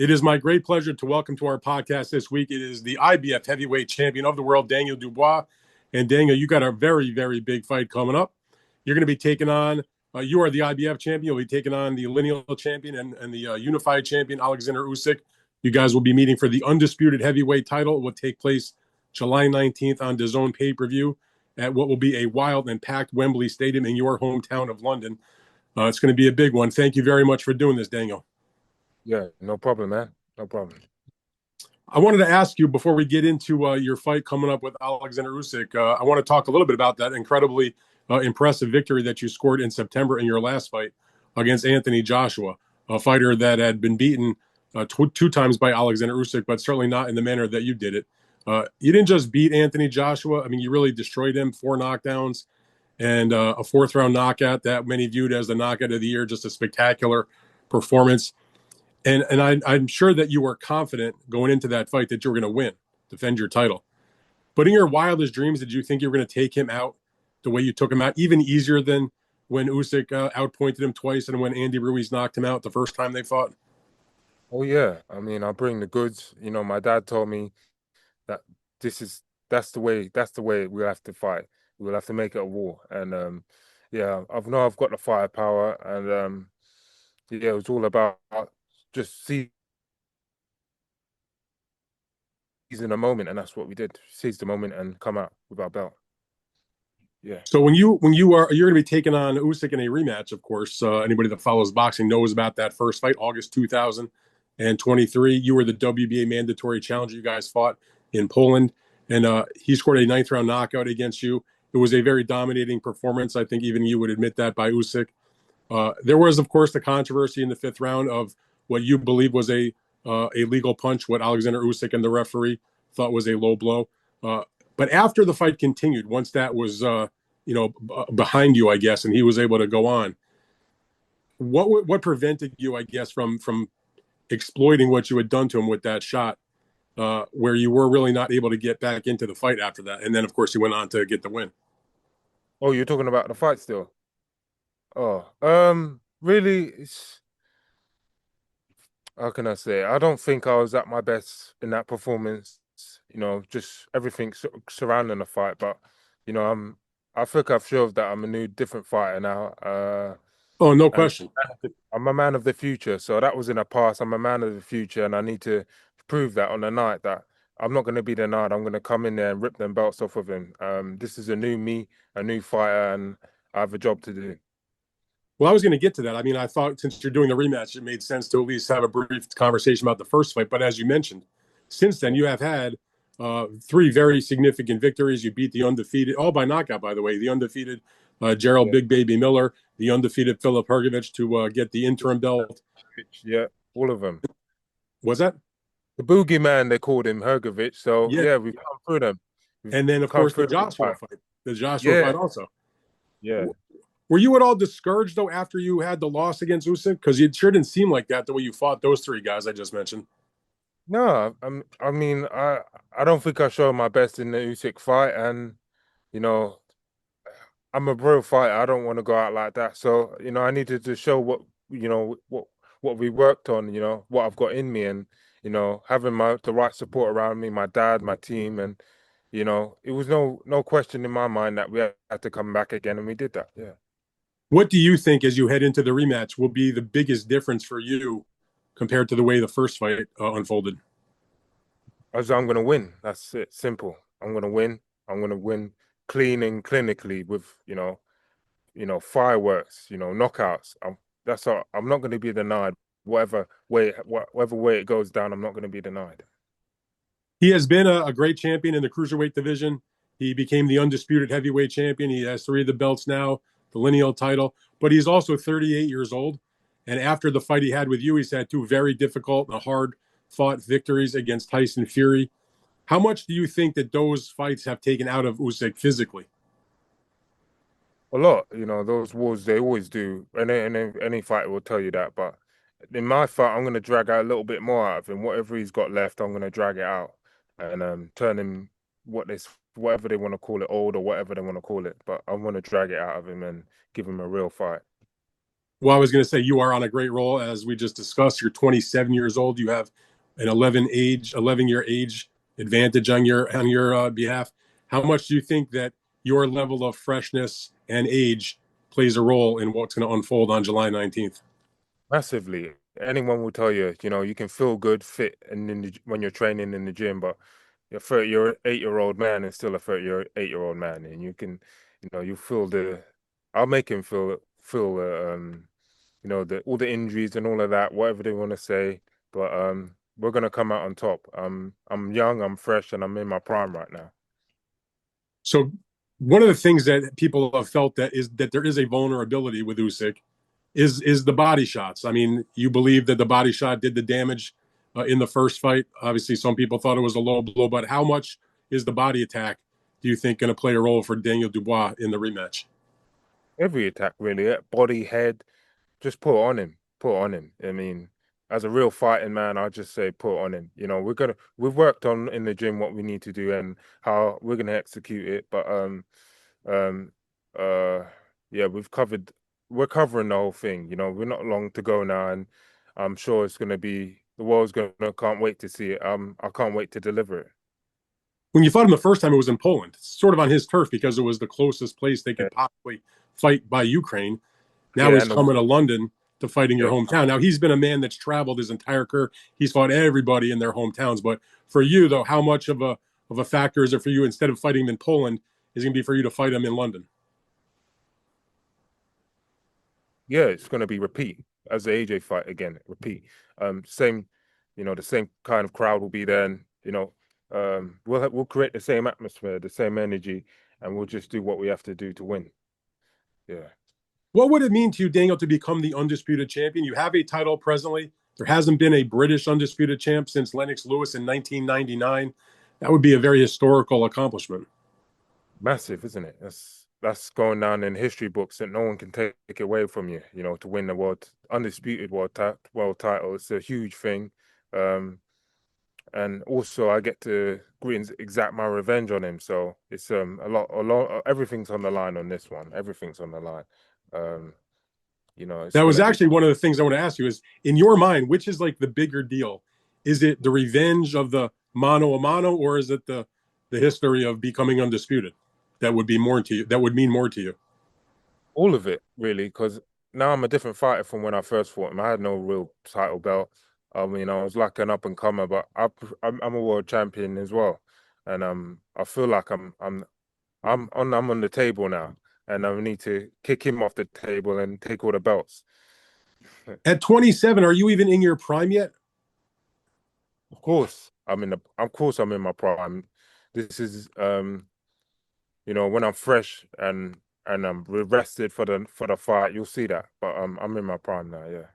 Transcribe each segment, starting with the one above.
It is my great pleasure to welcome to our podcast this week. It is the IBF heavyweight champion of the world, Daniel Dubois. And Daniel, you got a very, very big fight coming up. You're going to be taking on, you are the IBF champion. You'll be taking on the lineal champion and the unified champion, Oleksandr Usyk. You guys will be meeting for the undisputed heavyweight title. It will take place July 19th on DAZN pay-per-view at what will be a wild and packed Wembley Stadium in your hometown of London. It's going to be a big one. Thank you very much for doing this, Daniel. Yeah, no problem, man. No problem. I wanted to ask you before we get into your fight coming up with Oleksandr Usyk. I want to talk a little bit about that incredibly impressive victory that you scored in September in your last fight against Anthony Joshua, a fighter that had been beaten two times by Oleksandr Usyk, but certainly not in the manner that you did it. You didn't just beat Anthony Joshua. I mean, you really destroyed him, 4 knockdowns and a fourth-round knockout that many viewed as the knockout of the year, just a spectacular performance. And I'm sure that you were confident going into that fight that you were going to win, defend your title. But in your wildest dreams, did you think you were going to take him out the way you took him out, even easier than when Usyk outpointed him twice and when Andy Ruiz knocked him out the first time they fought? Oh yeah, I mean, I bring the goods. My dad told me that that's the way we'll have to fight. We'll have to make it a war. And yeah, I've got the firepower, and yeah, it was all about just seizing the moment, and that's what we did. Seize the moment and come out with our belt. Yeah. So you're going to be taking on Usyk in a rematch, of course. Anybody that follows boxing knows about that first fight, August 2023. You were the WBA mandatory challenger. You guys fought in Poland, and he scored a 9th-round knockout against you. It was a very dominating performance. I think even you would admit that by Usyk. There was, of course, the controversy in the 5th round of what you believe was a legal punch, what Oleksandr Usyk and the referee thought was a low blow. But after the fight continued, once that was behind you, I guess, and he was able to go on, what prevented you, I guess, from exploiting what you had done to him with that shot, where you were really not able to get back into the fight after that? And then, of course, you went on to get the win. Oh, you're talking about the fight still? Oh, really, how can I say? I don't think I was at my best in that performance. Just everything surrounding the fight. But I think I've showed that I'm a new, different fighter now. Oh, no And question. I'm a man of the future. So that was in the past. I'm a man of the future, and I need to prove that on the night that I'm not going to be denied. I'm going to come in there and rip them belts off of him. This is a new me, a new fighter, and I have a job to do. Well, I was going to get to that. I mean, I thought since you're doing the rematch, it made sense to at least have a brief conversation about the first fight. But as you mentioned, since then, you have had 3 very significant victories. You beat the undefeated, all by knockout, by the way, the undefeated Gerald Yeah. Big Baby Miller, the undefeated Filip Hrgović to get the interim belt. Yeah, all of them. Was that? The boogeyman, they called him Hrgović. So Yeah. yeah, we've come through them. We've And then, of come course, the through them. Joshua fight. The Joshua Yeah, fight also. yeah. Were you at all discouraged, though, after you had the loss against Usyk? Because it sure didn't seem like that the way you fought those 3 guys I just mentioned. No, I mean, I don't think I showed my best in the Usyk fight, and you know, I'm a real fighter. I don't want to go out like that. So I needed to show what we worked on. What I've got in me, and having the right support around me, my dad, my team, and it was no question in my mind that we had to come back again, and we did that. Yeah. What do you think, as you head into the rematch, will be the biggest difference for you compared to the way the first fight unfolded? As I'm going to win. That's it. Simple. I'm going to win. I'm going to win clean and clinically with, fireworks, knockouts. That's all. I'm not going to be denied. Whatever way it goes down, I'm not going to be denied. He has been a great champion in the cruiserweight division. He became the undisputed heavyweight champion. He has 3 of the belts now, the lineal title, but he's also 38 years old. And after the fight he had with you, he's had 2 very difficult and hard fought victories against Tyson Fury. How much do you think that those fights have taken out of Usyk physically? A lot, those wars, they always do. Any fighter will tell you that. But in my fight, I'm going to drag out a little bit more out of him. Whatever he's got left, I'm going to drag it out and turn him whatever they want to call it, old or whatever they want to call it. But I want to drag it out of him and give him a real fight. Well, I was going to say you are on a great roll, as we just discussed. You're 27 years old. You have an 11-year age advantage on your behalf. How much do you think that your level of freshness and age plays a role in what's going to unfold on July 19th? Massively. Anyone will tell you, you can feel good, fit, and when you're training in the gym, but you're 8-year-old man and still a 38-year-old man, and you feel I'll make him feel the all the injuries and all of that, whatever they want to say, but we're gonna come out on top. I'm young, I'm fresh, and I'm in my prime right now. So, one of the things that people have felt that is that there is a vulnerability with Usyk is the body shots. I mean, you believe that the body shot did the damage in the first fight. Obviously, some people thought it was a low blow, but how much is the body attack, do you think, going to play a role for Daniel Dubois in the rematch? Every attack, really, body, head, just put it on him. Put it on him. I mean, as a real fighting man, I just say put it on him. We've worked on in the gym what we need to do and how we're gonna execute it. But um, uh, yeah, we're covering the whole thing. We're not long to go now, and I'm sure it's gonna be the world's gonna can't wait to see it. I can't wait to deliver it. When you fought him the first time, it was in Poland, sort of on his turf because it was the closest place they Yeah, could possibly fight by Ukraine. Now yeah, he's coming to London to fight in your yeah. hometown. Now he's been a man that's traveled his entire career. He's fought everybody in their hometowns. But for you, though, how much of a factor is it for you instead of fighting him in Poland? Is it going to be for you to fight him in London? Yeah, it's going to be repeat as the AJ fight again. Repeat. Same, the same kind of crowd will be there, and we'll create the same atmosphere, the same energy, and we'll just do what we have to do to win. Yeah. What would it mean to you, Daniel, to become the undisputed champion? You have a title presently. There hasn't been a British undisputed champ since Lennox Lewis in 1999. That would be a very historical accomplishment. Massive, isn't it? That's going down in history books, and no one can take it away from you. To win the world undisputed world title, it's a huge thing. Um, and also I get to exact my revenge on him. So it's a lot. Everything's on the line on this one. Everything's on the line. Um, it's That was gonna be actually one of the things I want to ask you is, in your mind, which is like the bigger deal? Is it the revenge of the mano a mano, or is it the history of becoming undisputed? That would be more to you. That would mean more to you. all of it really, because now I'm a different fighter from when I first fought him. I had no real title belt. I mean, I was like an up and comer, but I'm a world champion as well, and I feel like I'm on the table now, and I need to kick him off the table and take all the belts. At 27, are you even in your prime yet? Of course, of course I'm in my prime. This is when I'm fresh and I'm rested for the fight, you'll see that. But I'm in my prime now, yeah.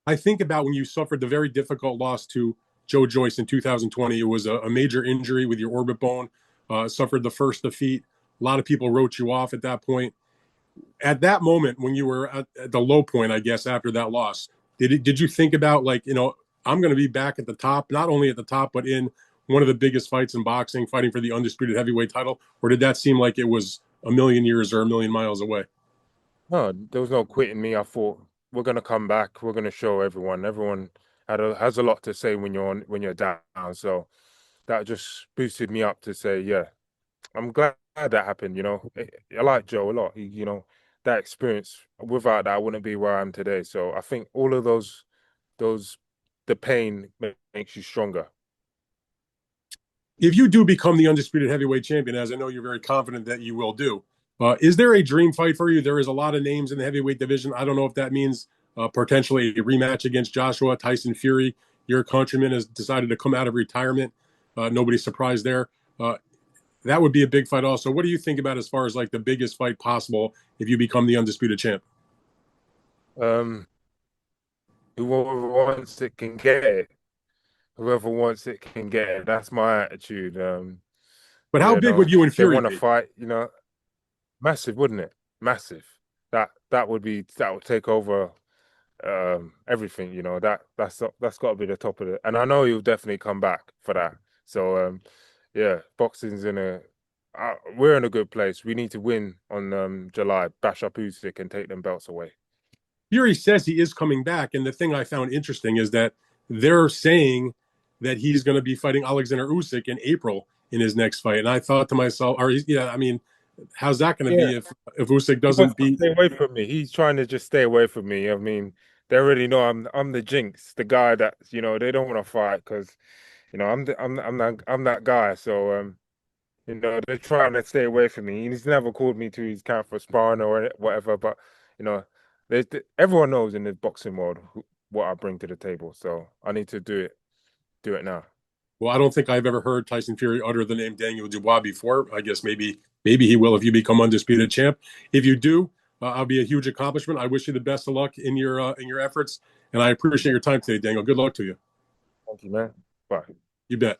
I think about when you suffered the very difficult loss to Joe Joyce in 2020. It was a major injury with your orbit bone. Suffered the first defeat. A lot of people wrote you off at that point. At that moment, when you were at the low point, I guess after that loss, did you think about, like, I'm going to be back at the top, not only at the top, but in one of the biggest fights in boxing, fighting for the undisputed heavyweight title? Or did that seem like it was a million years or a million miles away? No, there was no quitting me. I thought we're gonna come back. We're gonna show everyone. Everyone has a lot to say when you're down. So that just boosted me up to say, yeah, I'm glad that happened. I like Joe a lot. That experience. Without that, I wouldn't be where I am today. So I think all of those, the pain makes you stronger. If you do become the undisputed heavyweight champion, as I know you're very confident that you will do, is there a dream fight for you? There is a lot of names in the heavyweight division. I don't know if that means potentially a rematch against Joshua, Tyson Fury. Your countryman has decided to come out of retirement. Nobody's surprised there. Uh, that would be a big fight also. What do you think about as far as like the biggest fight possible if you become the undisputed champ? Um, whoever wants it can get it. Whoever wants it can get it. That's my attitude. But how You big know, would you if they want to infuriate? fight, massive, wouldn't it? Massive. That would take over everything. That's got to be the top of it. And I know he'll definitely come back for that. So yeah, boxing's we're in a good place. We need to win on July, bash up Usyk and take them belts away. Fury says he is coming back, and the thing I found interesting is that they're saying that he's going to be fighting Oleksandr Usyk in April in his next fight. And I thought to myself, yeah, I mean, how's that going to Yeah, be if Usyk he wants doesn't to beat? stay away from me. He's trying to just stay away from me. I mean, they already know I'm the jinx, the guy that they don't want to fight because I'm that guy. So they're trying to stay away from me. He's never called me to his camp for sparring or whatever. But you know, everyone knows in the boxing world what I bring to the table. So I need to do it now. Well, I don't think I've ever heard Tyson Fury utter the name Daniel Dubois before. I guess maybe he will if you become undisputed champ. If you do, I'll be a huge accomplishment. I wish you the best of luck in your efforts, and I appreciate your time today, Daniel. Good luck to you. Thank you, man. Bye. You bet.